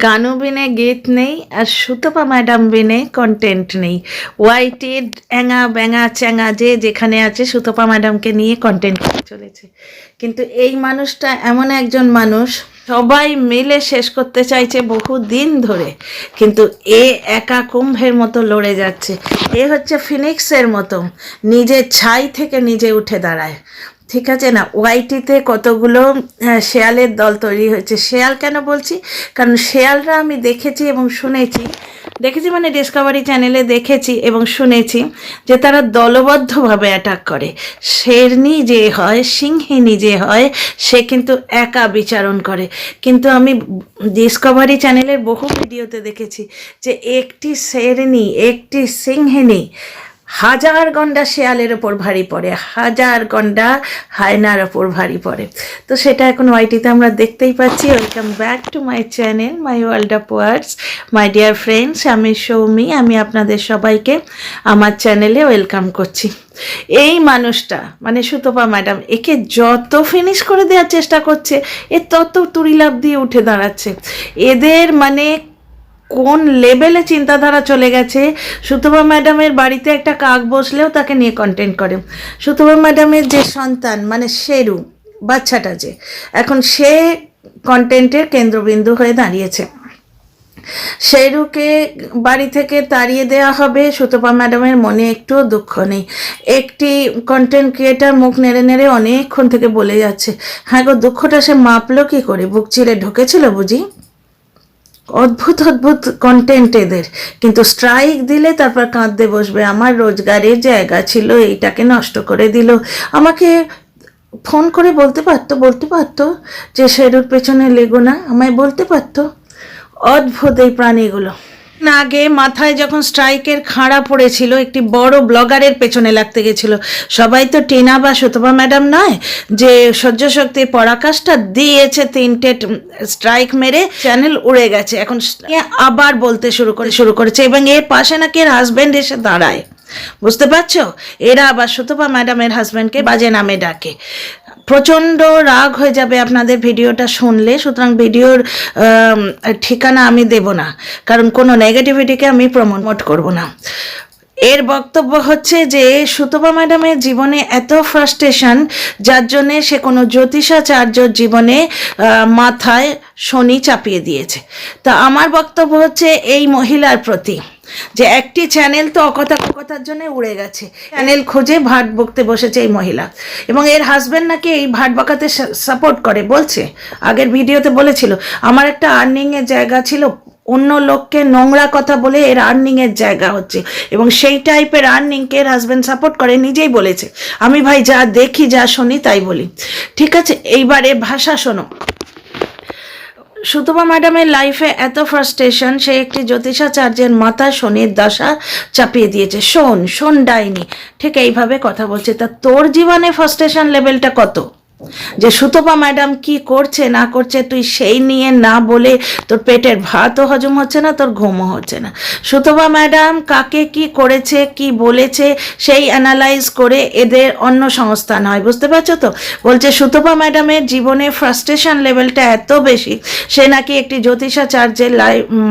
কানু বিনে গীত নেই আর সুতপা ম্যাডাম বিনে কন্টেন্ট নেই। ওয়াইটির অ্যাঙা ব্যাঙা চ্যাঙা যে যেখানে আছে সুতপা ম্যাডামকে নিয়ে কন্টেন্ট করে চলেছে। কিন্তু এই মানুষটা এমন একজন মানুষ, সবাই মিলে শেষ করতে চাইছে বহু দিন ধরে, কিন্তু এ একা কুম্ভের মতো লড়ে যাচ্ছে। এ হচ্ছে ফিনিক্সের মতো, নিজের ছাই থেকে নিজে উঠে দাঁড়ায়। ঠিক আছে না? ওয়াইটিতে কতগুলো শেয়ালের দল তৈরি হয়েছে। শেয়াল কেন বলছি? কারণ শেয়ালরা আমি দেখেছি এবং শুনেছি, মানে ডিসকভারি চ্যানেলে দেখেছি এবং শুনেছি যে তারা দলবদ্ধভাবে অ্যাটাক করে। শেরনি যে হয়, সিংহিনী যে হয়, সে কিন্তু একা বিচারণ করে। কিন্তু আমি ডিসকভারি চ্যানেলের বহু ভিডিওতে দেখেছি যে একটি শেরনি, একটি সিংহিনী হাজার গন্ডা শেয়ালের ওপর ভারী পড়ে, হাজার গন্ডা হায়নার ওপর ভারী পড়ে। তো সেটা এখন ওয়াইটিতে আমরা দেখতেই পাচ্ছি। Welcome back to my channel, my world of words. My dear friends, আমি সৌমি, আমি আপনাদের সবাইকে আমার চ্যানেলে ওয়েলকাম করছি। এই মানুষটা মানে সুতপা ম্যাডাম, একে যত ফিনিশ করে দেওয়ার চেষ্টা করছে, এ তত তুড়িলাভ দিয়ে উঠে দাঁড়াচ্ছে। এদের মানে কোন লেভেলে চিন্তাধারা চলে গেছে। সুতপা ম্যাডামের বাড়িতে একটা কাক বসলেও তাকে নিয়ে কন্টেন্ট করে। সুতপা ম্যাডামের যে সন্তান মানে শেরু বাচ্চাটা, যে এখন সে কন্টেন্টের কেন্দ্রবিন্দু হয়ে দাঁড়িয়েছে। শেরুকে বাড়ি থেকে তাড়িয়ে দেওয়া হবে, সুতপা ম্যাডামের মনে একটুও দুঃখ নেই। একটি কন্টেন্ট ক্রিয়েটার মুখ নেড়ে নেড়ে অনেকক্ষণ থেকে বলে যাচ্ছে, হ্যাঁ গো, দুঃখটা সে মাপলো কি করে? বুক চিরে ঢুকেছিল বুঝি? অদ্ভুত অদ্ভুত কন্টেন্ট এদের। কিন্তু স্ট্রাইক দিলে তারপর কাঁদতে বসবে, আমার রোজগারের জায়গা ছিল, এইটাকে নষ্ট করে দিল। আমাকে ফোন করে বলতে পারতো যে শেরুর পেছনে লেগো না, আমায় বলতে পারতো। অদ্ভুত এই প্রাণীগুলো। আগে মাথায় যখন স্ট্রাইকের খাঁড়া পড়েছিল, একটি বড় ব্লগারের পেছনে লাগতে গেছিল। সবাই তো টিনা বা সুতপা ম্যাডাম নয় যে সহ্য শক্তির পরাকাষ্ঠা দিয়েছে, 3টে স্ট্রাইক মেরে চ্যানেল উড়ে গেছে। এখন আবার বলতে শুরু করেছে এবং এর পাশে নাকি এর হাজব্যান্ড এসে দাঁড়ায়। বুঝতে পারছো? এরা আবার সুতপা ম্যাডামের হাজব্যান্ডকে বাজে নামে ডাকে। প্রচণ্ড রাগ হয়ে যাবে আপনাদের ভিডিওটা শুনলে, সুতরাং ভিডিওর ঠিকানা আমি দেব না, কারণ কোনো নেগেটিভিটিকে আমি প্রমোট করব না। এর বক্তব্য হচ্ছে যে সুতপা ম্যাডামের জীবনে এত ফ্রাস্ট্রেশন, যার জন্যে সে কোনো জ্যোতিষাচার্যর জীবনে মাথায় শনি চাপিয়ে দিয়েছে। তা আমার বক্তব্য হচ্ছে এই মহিলার প্রতি যে একটি চ্যানেল তো অকথার জন্য উড়ে গেছে, চ্যানেল খুঁজে ভাট বকতে বসেছে এই মহিলা, এবং এর হাজব্যান্ড নাকি এই ভাট বকাতে সাপোর্ট করে। বলছে, আগের ভিডিওতে বলেছিল, আমার একটা আর্নিংয়ের জায়গা ছিল, অন্য লোককে নোংরা কথা বলে এর আর্নিংয়ের জায়গা হচ্ছে, এবং সেই টাইপের আর্নিংকে এর হাজব্যান্ড সাপোর্ট করে। নিজেই বলেছে, আমি ভাই যা দেখি যা শুনি তাই বলি। ঠিক আছে, এইবারে ভাষা শোনো। সুতপা ম্যাডামের লাইফে এত ফ্রাস্ট্রেশন, সে একটি জ্যোতিষাচার্যের মাথা শনির দশা চাপিয়ে দিয়েছে। শোন ডাইনি, ঠিক এইভাবে কথা বলছে। তা তোর জীবনে ফ্রাস্ট্রেশন লেভেলটা কত? যে সুতপা ম্যাডাম কি করছে না করছে তুই সেই নিয়ে না বলে তোর পেটের ভাতও হজম হচ্ছে না, তোর ঘুমও হচ্ছে না। সুতপা ম্যাডাম কাকে কি করেছে, কি বলেছে, সেই অ্যানালাইজ করে এদের অন্য সংস্থান হয়। বুঝতে পারছো তো? বলছে সুতপা ম্যাডামের জীবনে ফ্রাস্ট্রেশন লেভেলটা এত বেশি, সে নাকি একটি জ্যোতিষাচার্যের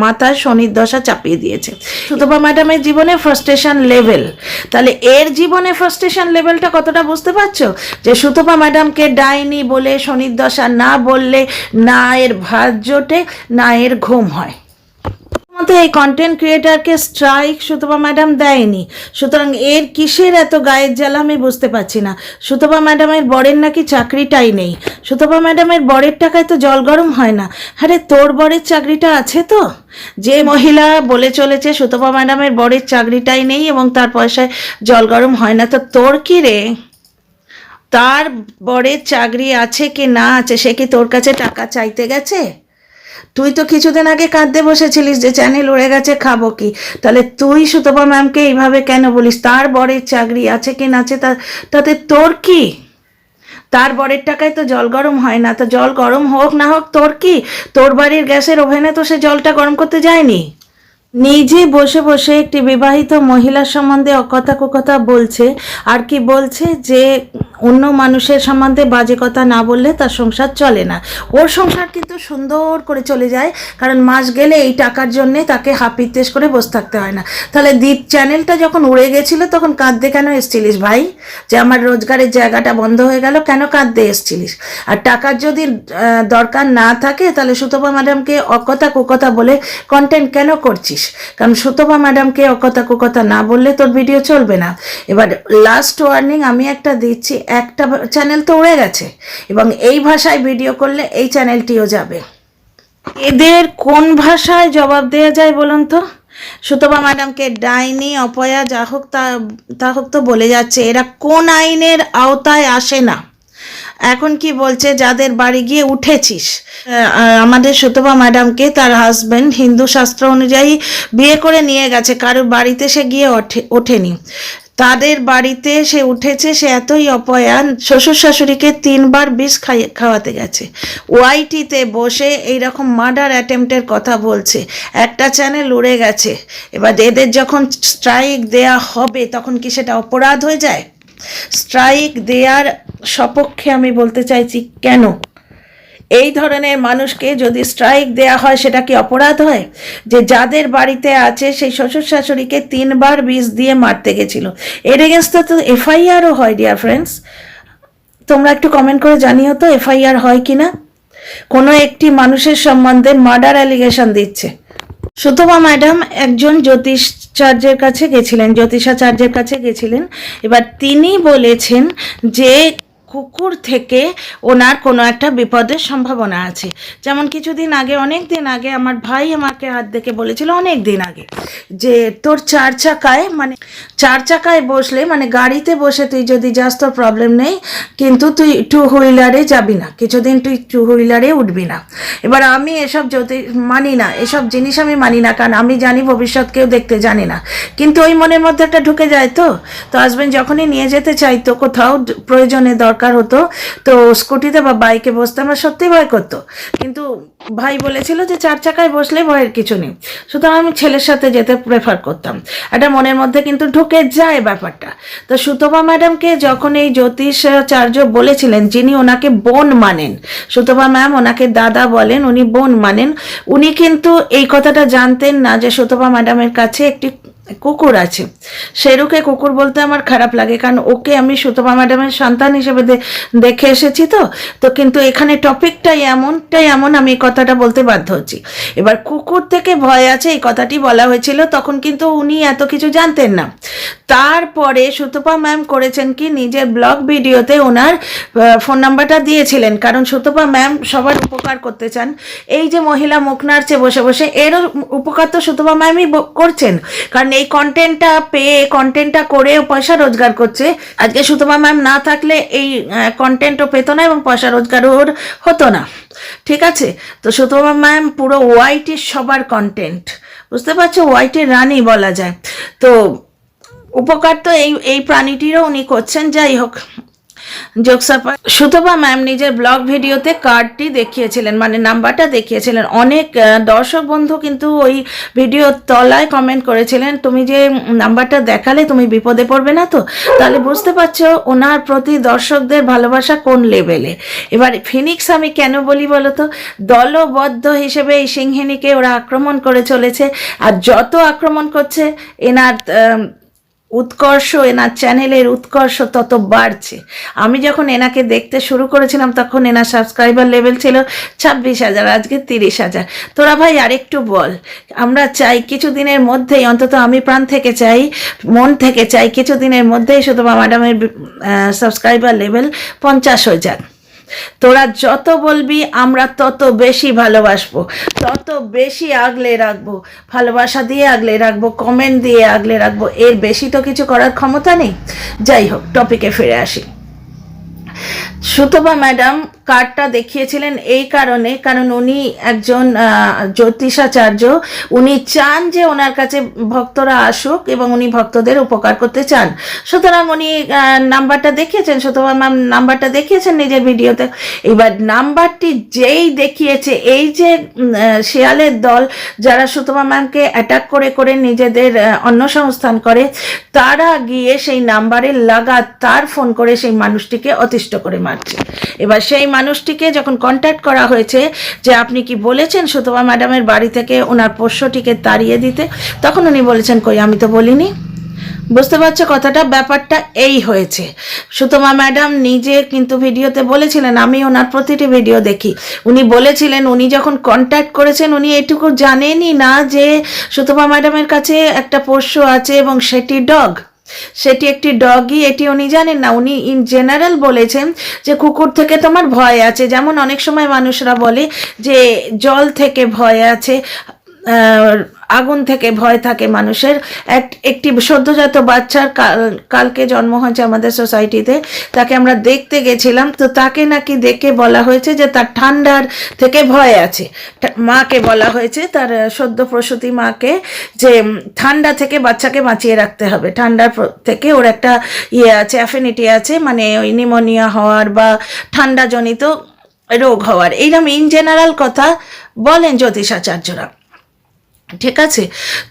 মাথায় শনির দশা চাপিয়ে দিয়েছে। সুতপা ম্যাডামের জীবনে ফ্রাস্ট্রেশন লেভেল, তাহলে এর জীবনে ফ্রাস্ট্রেশন লেভেলটা কতটা বুঝতে পারছো? যে সুতপা ম্যাডামকে ডাইনি বলে, শনির দশা না বললে না এর ভাত জোটে, না এর ঘুম হয়। মতো এই কন্টেন্ট ক্রিয়েটারকে স্ট্রাইক সুতপা ম্যাডাম দেয়নি, সুতরাং এর কিসের এত গায়ের জ্বালা আমি বুঝতে পারছি না। সুতপা ম্যাডামের বরের নাকি চাকরিটাই নেই। সুতপা ম্যাডামের বরের টাকায় তো জল গরম হয় না। আরে তোর বরের চাকরিটা আছে তো? যে মহিলা বলে চলেছে সুতপা ম্যাডামের বরের চাকরিটাই নেই এবং তার পয়সায় জল গরম হয় না, তো তোর কি রে? তার বরের চাকরি আছে কি না আছে, সে কি তোর কাছে টাকা চাইতে গেছে? তুই তো কিছুদিন আগে কাঁদতে বসেছিলিস যে চ্যানেল উড়ে গেছে, খাবো কি? তাহলে তুই সুতপা ম্যামকে এইভাবে কেন বলিস? তার বরের চাকরি আছে কি না আছে তাতে তোর কি? তার বরের টাকায় তো জল গরম হয় না, তো জল গরম হোক না হোক তোর কি? তোর বাড়ির গ্যাসের ওভেনে তো সে জলটা গরম করতে যায়নি। নিজে বসে বসে একটি বিবাহিত মহিলার সম্বন্ধে অকথা কুকথা বলছে, আর কি বলছে যে অন্য মানুষের সম্বন্ধে বাজে কথা না বললে তার সংসার চলে না। ওর সংসার কিন্তু সুন্দর করে চলে যায়, কারণ মাস গেলে এই টাকার জন্যে তাকে হাপিত্তেশ করে বসে থাকতে হয় না। তাহলে দ্বীপ চ্যানেলটা যখন উড়ে গেছিল তখন কাঁদতে কেন এসছিলিস ভাই? যে আমার রোজগারের জায়গাটা বন্ধ হয়ে গেল, কেন কাঁদতে এসছিলিস? আর টাকার যদি দরকার না থাকে তাহলে সুতপা ম্যাডামকে অকথা কুকথা বলে কন্টেন্ট কেন করছিস? কারণ সুতপা ম্যাডামকে অকথা কুকথা না বললে তোর ভিডিও চলবে না। এবার লাস্ট ওয়ার্নিং আমি একটা দিচ্ছি, একটা চ্যানেল তো উড়ে গেছে এবং এই ভাষায় ভিডিও করলে এই চ্যানেলটিও যাবে। এদের কোন ভাষায় জবাব দেওয়া যায় বলুন তো? সুতপা ম্যাডামকে ডাইনি অপয়া যা হোক তা হোক তো বলে যাচ্ছে, এরা কোন আইনের আওতায় আসে না? এখন কি বলছে, যাদের বাড়ি গিয়ে উঠেছিস, আমাদের সুতপা ম্যাডামকে তার হাজব্যান্ড হিন্দু শাস্ত্র অনুযায়ী বিয়ে করে নিয়ে গেছে, কারোর বাড়িতে সে গিয়ে ওঠেনি, তাদের বাড়িতে সে উঠেছে। সে এতই অপয়ান, শ্বশুর শাশুড়িকে 3 বার বিষ খাওয়াতে গেছে। ওয়াইটিতে বসে এইরকম মার্ডার অ্যাটেম্পটের কথা বলছে, একটা চ্যানেল উড়ে গেছে। এবার এদের যখন স্ট্রাইক দেয়া হবে তখন কি সেটা অপরাধ হয়ে যায়? স্ট্রাইক দেওয়ার সপক্ষে আমি বলতে চাইছি, কেন এই ধরনের মানুষকে যদি স্ট্রাইক দেয়া হয় সেটা কি অপরাধ হয়? যে যাদের বাড়িতে আছে সেই শ্বশুর শাশুড়িকে 3 বার বিষ দিয়ে মারতে গেছিল, এর এগেনস্টে তো এফআইআরও হয়। ডিয়ার ফ্রেন্ডস, তোমরা একটু কমেন্ট করে জানিও তো এফআইআর হয় কিনা। কোনো একটি মানুষের সম্বন্ধে মার্ডার অ্যালিগেশন দিচ্ছে। সুতপা ম্যাডাম একজন জ্যোতিষাচার্যের কাছে গেছিলেন। এবার তিনি বলেছেন যে কুকুর থেকে ওনার কোনো একটা বিপদের সম্ভাবনা আছে। যেমন কিছুদিন আগে, অনেক দিন আগে আমার ভাই আমাকে হাত দেখে বলেছিল, অনেক দিন আগে, যে তোর 4 চাকায় বসলে, মানে গাড়িতে বসে তুই যদি যাস তোর প্রবলেম নেই, কিন্তু তুই 2 হুইলারে যাবি না, কিছুদিন তুই 2 হুইলারে উঠবি না। এবার আমি এসব মানি না, এসব জিনিস আমি মানি না, কারণ আমি জানি ভবিষ্যৎ কেউ দেখতে জানে না, কিন্তু ওই মনের মধ্যে একটা ঢুকে যায়। তো হাজব্যান্ড যখনই নিয়ে যেতে চাইতো কোথাও, প্রয়োজনে দরকার হতো, তো স্কুটিতে বা বাইকে বসতে আমার সত্যি ভয় করতো, কিন্তু ভাই বলেছিল যে 4 চাকায় বসলে ভয়ের কিছু নেই, সুতরাং আমি ছেলের সাথে যেতে প্রেফার করতাম। এটা মনের মধ্যে কিন্তু ঢুকে যায় ব্যাপারটা। তো সুতপা ম্যাডামকে যখন এই জ্যোতিষাচার্য বলেছিলেন, যিনি ওনাকে বোন মানেন, সুতপা ম্যাম ওনাকে দাদা বলেন, উনি বোন মানেন, উনি কিন্তু এই কথাটা জানতেন না যে সুতপা ম্যাডামের কাছে একটি কুকুর আছে। শেরুকে কুকুর বলতে আমার খারাপ লাগে, কারণ ওকে আমি সুতপা ম্যাডামের সন্তান হিসেবে দেখে এসেছি। তো কিন্তু এখানে টপিকটাই এমন আমি এই কথাটা বলতে বাধ্য হচ্ছি। এবার কুকুর থেকে ভয় আছে এই কথাটি বলা হয়েছিল, তখন কিন্তু উনি এত কিছু জানতেন না। তারপরে সুতপা ম্যাম করেছেন কি, নিজের ব্লগ ভিডিওতে ওনার ফোন নাম্বারটা দিয়েছিলেন, কারণ সুতপা ম্যাম সবার উপকার করতে চান। এই যে মহিলা মুখ নাড়ছে বসে বসে, এরও উপকার তো সুতপা ম্যামই করছেন, কারণ এই কন্টেন্টটা করে পয়সা রোজগার করছে। আজকে সুতপা ম্যাম না থাকলে এই কন্টেন্টও পেতো না এবং পয়সা রোজগারও হতো না। ঠিক আছে, তো সুতপা ম্যাম পুরো ওয়াইটির সবার কন্টেন্ট, বুঝতে পারছো, ওয়াইটির রানী বলা যায়। তো উপকার তো এই প্রাণীটিরও উনি করছেন। যাই হোক, সুতপা ম্যাম নিজের ব্লগ ভিডিওতে কার্ডটি দেখিয়েছিলেন, মানে নাম্বারটা দেখিয়েছিলেন। অনেক দর্শক বন্ধু কিন্তু ওই ভিডিওর তলায় কমেন্ট করেছিলেন, তুমি যে নাম্বারটা দেখালে তুমি বিপদে পড়বে না তো? তাহলে বুঝতে পারছো ওনার প্রতি দর্শকদের ভালোবাসা কোন লেভেলে। এবার ফিনিক্স আমি কেন বলি বলো তো, দলবদ্ধ হিসেবে এই সিংহিনীকে ওরা আক্রমণ করে চলেছে, আর যত আক্রমণ করছে এনার উৎকর্ষ, এনার চ্যানেলের উৎকর্ষ তত বাড়ছে। আমি যখন এনাকে দেখতে শুরু করেছিলাম তখন এনার সাবস্ক্রাইবার লেভেল ছিল 26,000, আজকে 30,000। তোরা ভাই আরেকটু বল, আমরা চাই কিছুদিনের মধ্যেই, অন্তত আমি প্রাণ থেকে চাই, মন থেকে চাই, কিছুদিনের মধ্যেই সুতপা ম্যাডামের সাবস্ক্রাইবার লেভেল 50 হয়ে যাক। তোরা যত বলবি আমরা তত বেশি ভালোবাসবো, তত বেশি আগলে রাখবো, ভালোবাসা দিয়ে আগলে রাখবো, কমেন্ট দিয়ে আগলে রাখবো, এর বেশি তো কিছু করার ক্ষমতা নেই। যাই হোক, টপিকে ফিরে আসি। সুতপা ম্যাডাম কার্ডটা দেখিয়েছিলেন এই কারণে, কারণ উনি একজন জ্যোতিষাচার্য, উনি চান যে ওনার কাছে ভক্তরা আসুক এবং উনি ভক্তদের উপকার করতে চান। সুতরাং উনি নাম্বারটা দেখিয়েছেন, সুতরাং ম্যাম নাম্বারটা দেখিয়েছেন নিজের ভিডিওতে। এবার নাম্বারটি যেই দেখিয়েছে, এই যে শিয়ালের দল যারা সুতমা ম্যামকে অ্যাটাক করে করে নিজেদের অন্নসংস্থান করে, তারা গিয়ে সেই নাম্বারে লাগাতার ফোন করে সেই মানুষটিকে অতিষ্ঠ করে মারছে। এবার সেই মানুষটিকে যখন কন্ট্যাক্ট করা হয়েছে যে আপনি কি বলেছেন সুতমা ম্যাডামের বাড়ি থেকে ওনার পোষ্যটিকে তাড়িয়ে দিতে, তখন উনি বলেছেন কই আমি তো বলিনি। বুঝতে পারছো কথাটা? ব্যাপারটা এই হয়েছে। সুতমা ম্যাডাম নিজে কিন্তু ভিডিওতে বলেছিলেন, আমি ওনার প্রতিটি ভিডিও দেখি, উনি বলেছিলেন উনি যখন কন্ট্যাক্ট করেছেন উনি এটুকু জানেনই না যে সুতমা ম্যাডামের কাছে একটা পোষ্য আছে এবং সেটি একটি ডগই, এটি উনি জানেন না। উনি ইন জেনারেল বলেছেন যে কুকুর থেকে তোমার ভয় আছে, যেমন অনেক সময় মানুষরা বলে যে জল থেকে ভয় আছে, আগুন থেকে ভয় থাকে মানুষের। একটি সদ্যজাত বাচ্চার কালকে জন্ম হয়েছে আমাদের সোসাইটিতে, তাকে আমরা দেখতে গেছিলাম, তো তাকে নাকি দেখে বলা হয়েছে যে তার ঠান্ডার থেকে ভয় আছে। মাকে বলা হয়েছে, তার সদ্য প্রসূতি মাকে, যে ঠান্ডা থেকে বাচ্চাকে বাঁচিয়ে রাখতে হবে, ঠান্ডার থেকে ওর একটা আছে, অ্যাফিনিটি আছে, মানে ওই নিউমোনিয়া হওয়ার বা ঠান্ডাজনিত রোগ হওয়ার, এইরকম ইন জেনারেল কথা বলেন জ্যোতিষাচার্যরা। ঠিক আছে,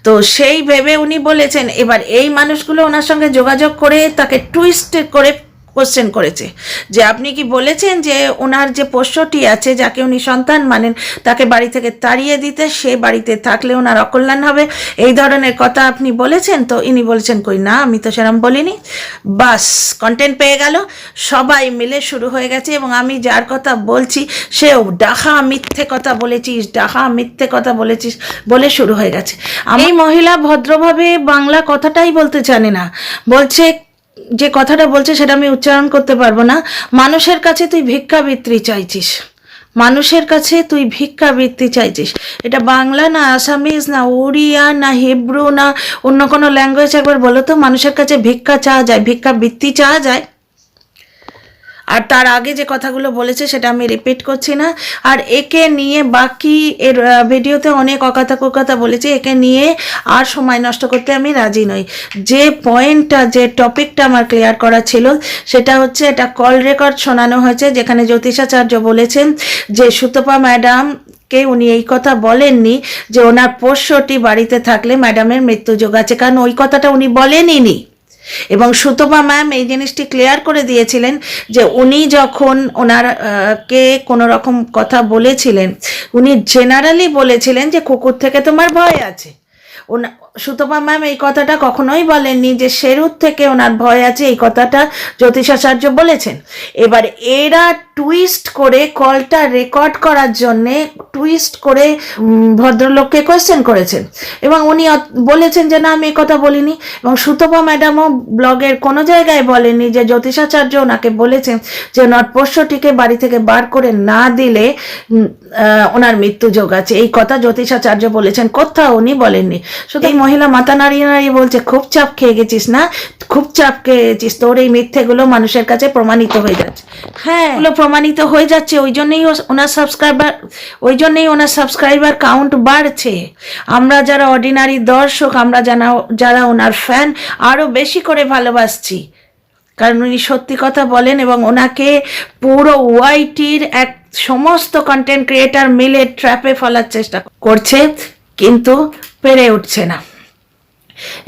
তো সেই ভেবে উনি বলেছেন। এবার এই মানুষগুলো ওনার সঙ্গে যোগাযোগ করে তাকে টুইস্ট করে কোশ্চেন করেছে যে আপনি কি বলেছেন যে ওনার যে পোষ্যটি আছে যাকে উনি সন্তান মানেন তাকে বাড়ি থেকে তাড়িয়ে দিতে, সে বাড়িতে থাকলে ওনার অকল্যাণ হবে, এই ধরনের কথা আপনি বলেছেন? তো ইনি বলছেন কই না, আমি তো সেরকম বলিনি। বাস, কন্টেন্ট পেয়ে গেল, সবাই মিলে শুরু হয়ে গেছে। এবং আমি যার কথা বলছি সেও ডাহা মিথ্যে কথা বলেছিস বলে শুরু হয়ে গেছে। এই মহিলা ভদ্রভাবে বাংলা কথাটাই বলতে জানে না, বলছে, যে কথাটা বলছে সেটা আমি উচ্চারণ করতে পারবো না, মানুষের কাছে তুই ভিক্ষাবৃত্তি চাইছিস। এটা বাংলা না, আসামিজ না, ওড়িয়া না, হিব্রু না, অন্য কোনো ল্যাঙ্গুয়েজ, একবার বলো তো মানুষের কাছে ভিক্ষাবৃত্তি চাওয়া যায়? আর তার আগে যে কথাগুলো বলেছে সেটা আমি রিপিট করছি না। আর একে নিয়ে বাকি এর ভিডিওতে অনেক অকথা বলেছে, একে নিয়ে আর সময় নষ্ট করতে আমি রাজি নই। যে পয়েন্টটা, যে টপিকটা আমার ক্লিয়ার করা ছিল সেটা হচ্ছে, এটা কল রেকর্ড শোনানো হয়েছে যেখানে জ্যোতিষাচার্য বলেছেন যে সুতপা ম্যাডাম কে উনি এই কথা বলেননি যে ওনার পোষ্যটি বাড়িতে থাকলে ম্যাডামের মৃত্যু যোগ আছে, কারণ ওই কথাটা উনি বলেনইনি। এবং সুতপা ম্যাম এই জিনিসটি ক্লিয়ার করে দিয়েছিলেন যে উনি যখন ওনার কে কোনো রকম কথা বলেছিলেন, উনি জেনারেলি বলেছিলেন যে কুকুর থেকে তোমার ভয় আছে। সুতপা ম্যাম এই কথাটা কখনোই বলেননি যে শেরুর থেকে ওনার ভয় আছে, এই কথাটা জ্যোতিষাচার্য বলেছেন। এবার এরা টুইস্ট করে কলটা রেকর্ড করার জন্যে টুইস্ট করে ভদ্রলোককে কোয়েশ্চেন করেছেন এবং উনি বলেছেন যে না আমি এই কথা বলিনি। এবং সুতপা ম্যাডামও ব্লগের কোনো জায়গায় বলেননি যে জ্যোতিষাচার্য ওনাকে বলেছেন যে ওনার পোষ্যটিকে বাড়ি থেকে বার করে না দিলে ওনার মৃত্যু যোগ আছে, এই কথা জ্যোতিষাচার্য বলেছেন, কোথাও উনি বলেননি। শুধু এই মহিলা মাথা নাড়িয়ে বলছে খুব চাপ খেয়ে গেছিস না, তোর এই মিথ্যেগুলো মানুষের কাছে প্রমাণিত হয়ে যাচ্ছে। হ্যাঁ, এগুলো প্রমাণিত হয়ে যাচ্ছে, ওই জন্যই ওনার সাবস্ক্রাইবার কাউন্ট বাড়ছে। আমরা যারা অর্ডিনারি দর্শক, আমরা যারা ওনার ফ্যান, আরো বেশি করে ভালোবাসছি, কারণ উনি সত্যি কথা বলেন এবং ওনাকে পুরো ওয়াইটির সমস্ত কন্টেন্ট ক্রিয়েটার মিলে ট্র্যাপে ফেলার চেষ্টা করছে, কিন্তু পেরে উঠছে না।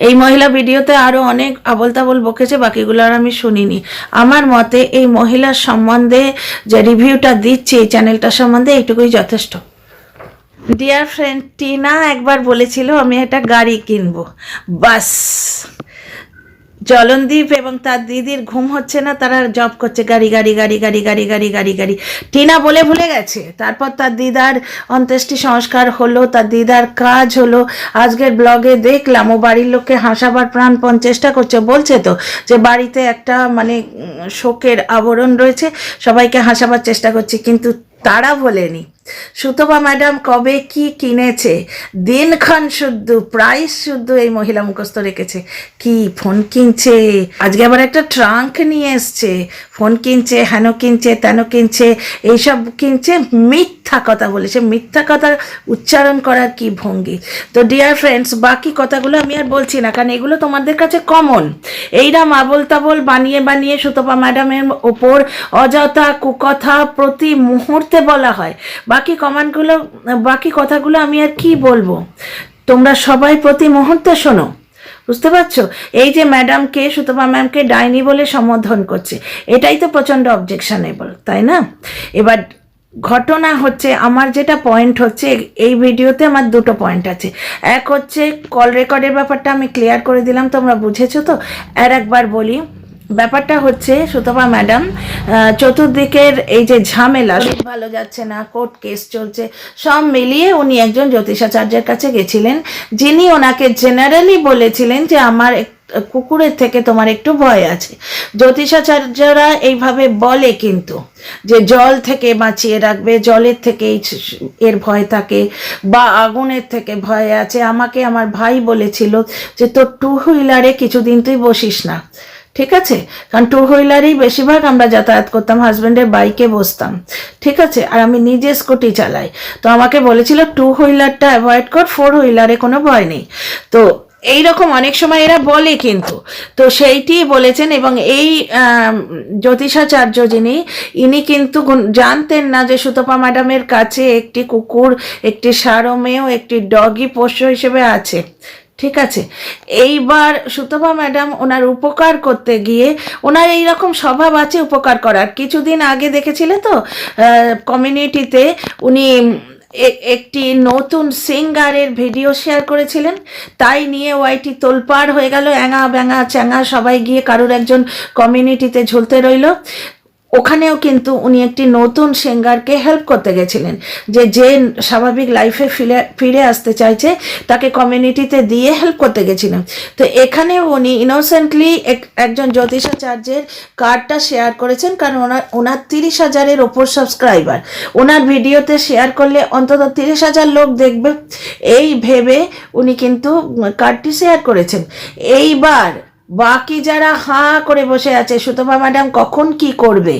এই মহিলা ভিডিওতে আরো অনেক আবল তাবল বকেছে, বাকিগুলো আর আমি শুনিনি। আমার মতে এই মহিলার সম্বন্ধে যে রিভিউটা দিচ্ছি এই চ্যানেলটার সম্বন্ধে, এইটুকুই যথেষ্ট। ডিয়ার ফ্রেন্ড, টিনা একবার বলেছিল আমি একটা গাড়ি কিনবো, বাস। জলনদীপ এবং তার দিদির ঘুম হচ্ছে না, তারা জব করছে গাড়ি। টিনা বলে ভুলে গেছে। তারপর তার দিদার অন্ত্যেষ্টি সংস্কার হলো, তার দিদার কাজ হলো। আজকের ব্লগে দেখলাম ও বাড়ির লোককে হাসাবার প্রাণপণ চেষ্টা করছে, বলছে তো যে বাড়িতে একটা মানে শোকের আবরণ রয়েছে, সবাইকে হাসাবার চেষ্টা করছে, কিন্তু তারা বলেনি সুতপা ম্যাডাম কবে কি কিনেছে, দিনক্ষণ শুদ্ধ, প্রাইস শুদ্ধ এই মহিলা মুখস্থ রেখেছে। কি ফোন কিনছে, আজকে আবার একটা ট্রাঙ্ক নিয়ে এসছে, ফোন কিনছে, হেন কিনছে, তেন কিনছে, এইসব কিনছে, মিথ্যা কথা বলেছে। মিথ্যা কথা উচ্চারণ করার কি ভঙ্গি। তো ডিয়ার ফ্রেন্ডস, বাকি কথাগুলো আমি আর বলছি না, কারণ এগুলো তোমাদের কাছে কমন। এইরকম আবল তাবল বানিয়ে বানিয়ে সুতপা ম্যাডামের ওপর অযথা কুকথা প্রতি মুহূর্তে বলা হয়। বাকি কথাগুলো আমি আর কি বলবো, তোমরা সবাই প্রতি মুহূর্তে শোনো, বুঝতে পারছো? এই যে ম্যাডামকে, সুতপা ম্যামকে ডাইনি বলে সম্বোধন করছে, এটাই তো প্রচণ্ড অবজেকশনেবল, তাই না? এবার ঘটনা হচ্ছে, আমার যেটা পয়েন্ট হচ্ছে এই ভিডিওতে, আমার দুটো পয়েন্ট আছে। এক হচ্ছে কল রেকর্ডের ব্যাপারটা আমি ক্লিয়ার করে দিলাম, তোমরা বুঝেছো তো? আর একবার বলি, ব্যাপারটা হচ্ছে সুতপা ম্যাডাম চতুর্দিকের এই যে ঝামেলা, ভালো যাচ্ছে না, কোর্ট কেস চলছে, সব মিলিয়ে উনি একজন জ্যোতিষাচার্যের কাছে গেছিলেন, যিনি ওনাকে জেনারেলি বলেছিলেন যে আমার কুকুরের থেকে তোমার একটু ভয় আছে। জ্যোতিষাচার্যরা এইভাবে বলে কিন্তু, যে জল থেকে বাঁচিয়ে রাখবে, জলের থেকে এর ভয় থাকে, বা আগুনের থেকে ভয় আছে। আমাকে আমার ভাই বলেছিল যে তোর টু হুইলারে কিছুদিন তুই বসিস না, ঠিক আছে? কারণ টু হুইলারেই বেশিরভাগ আমরা যাতায়াত করতাম, হাজব্যান্ডের বাইকে বসতাম, ঠিক আছে? আর আমি নিজে স্কুটি চালাই, তো আমাকে বলেছিল টু হুইলারটা অ্যাভয়েড কর, ফোর হুইলারে কোনো ভয় নেই। তো এইরকম অনেক সময় এরা বলে কিন্তু, তো সেইটি বলেছেন। এবং এই জ্যোতিষাচার্য যিনি, ইনি কিন্তু জানতেন না যে সুতপা ম্যাডামের কাছে একটি কুকুর, একটি সারমেয়, একটি ডগি পোষ্য হিসেবে আছে, ঠিক আছে? এইবার সুতপা ম্যাডাম ওনার উপকার করতে গিয়ে, ওনার এইরকম স্বভাব আছে উপকার করার। কিছুদিন আগে দেখেছিলে তো কমিউনিটিতে উনি একটি নতুন সিঙ্গারের ভিডিও শেয়ার করেছিলেন, তাই নিয়ে ওয়াইটি তোলপাড় হয়ে গেল, অ্যাঙা ব্যাঙা চ্যাঙা সবাই গিয়ে কারোর একজন কমিউনিটিতে ঝুলতে রইল। ওখানেও কিন্তু উনি একটি নতুন সিঙ্গারকে হেল্প করতে গেছিলেন, যে স্বাভাবিক লাইফে ফিরে আসতে চাইছে, তাকে কমিউনিটিতে দিয়ে হেল্প করতে গেছিলেন। তো এখানেও উনি ইনোসেন্টলি একজন জ্যোতিষাচার্যের কার্ডটা শেয়ার করেছেন, কারণ ওনার 30,000-এর ওপর সাবস্ক্রাইবার, ওনার ভিডিওতে শেয়ার করলে অন্তত 30,000 লোক দেখবে, এই ভেবে উনি কিন্তু কার্ডটি শেয়ার করেছেন। এইবার বাকি যারা হাঁ করে বসে আছে, সুতপা ম্যাডাম কখন কি করবে,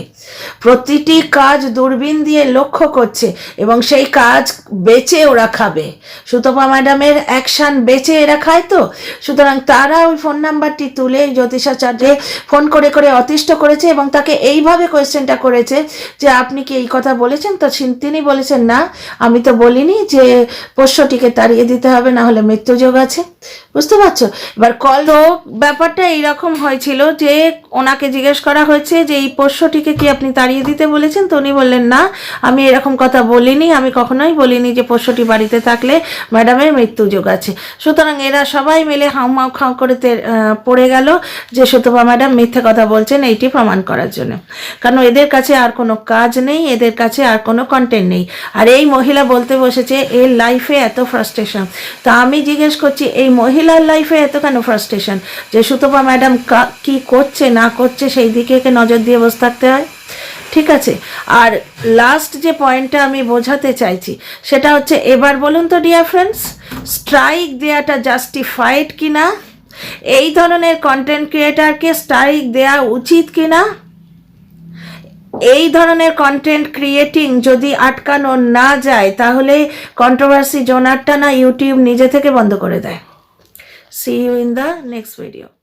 প্রতিটি কাজ দূরবীন দিয়ে লক্ষ্য করছে, এবং সেই কাজ বেচে ওরা খাবে। সুতপা ম্যাডামের অ্যাকশান বেচে এরা খায়, তো সুতরাং তারা ওই ফোন নাম্বারটি তুলে জ্যোতিষাচার্যে ফোন করে করে অতিষ্ঠ করেছে, এবং তাকে এইভাবে কোয়েশ্চেনটা করেছে যে আপনি কি এই কথা বলেছেন? তো তিনি বলেছেন না, আমি তো বলিনি যে পোষ্যটিকে তাড়িয়ে দিতে হবে, না হলে মৃত্যুযোগ আছে। বুঝতে পারছো? এবার ব্যাপারটা এইরকম হয়েছিল যে ওনাকে জিজ্ঞেস করা হয়েছে যে এই পোষ্যটিকে কি আপনি তাড়িয়ে দিতে বলেছেন? তো উনি বললেন না, আমি এরকম কথা বলিনি, আমি কখনোই বলিনি যে পোষ্যটি বাড়িতে থাকলে ম্যাডামের মৃত্যুযোগ আছে। সুতরাং এরা সবাই মিলে হাউমাউ খাও করে পড়ে গেল যে সুতপা ম্যাডাম মিথ্যে কথা বলছেন, এইটি প্রমাণ করার জন্য। কারণ এদের কাছে আর কোনো কাজ নেই, এদের কাছে আর কোনো কন্টেন্ট নেই। আর এই মহিলা বলতে বসেছে এর লাইফে এত ফ্রাস্ট্রেশন। তা আমি জিজ্ঞেস করছি, এই মহিলার লাইফে এত কেন ফ্রাস্ট্রেশন যে সুতপা ম্যাডাম কি করছে না করছে সেই দিকে নজর দিয়ে বসে থাকতে হয়? ঠিক আছে। আর লাস্ট যে পয়েন্টটা আমি বোঝাতে চাইছি সেটা হচ্ছে, এবার বলুন তো ডিয়ার ফ্রেন্ডস, স্ট্রাইক দেওয়াটা জাস্টিফাইড কিনা? এই ধরনের কন্টেন্ট ক্রিয়েটারকে স্ট্রাইক দেওয়া উচিত কিনা? এই ধরনের কন্টেন্ট ক্রিয়েটিং যদি আটকানো না যায়, তাহলে কন্ট্রোভার্সি জোনারটা না ইউটিউব নিজে থেকে বন্ধ করে দেয়। See you in the next video.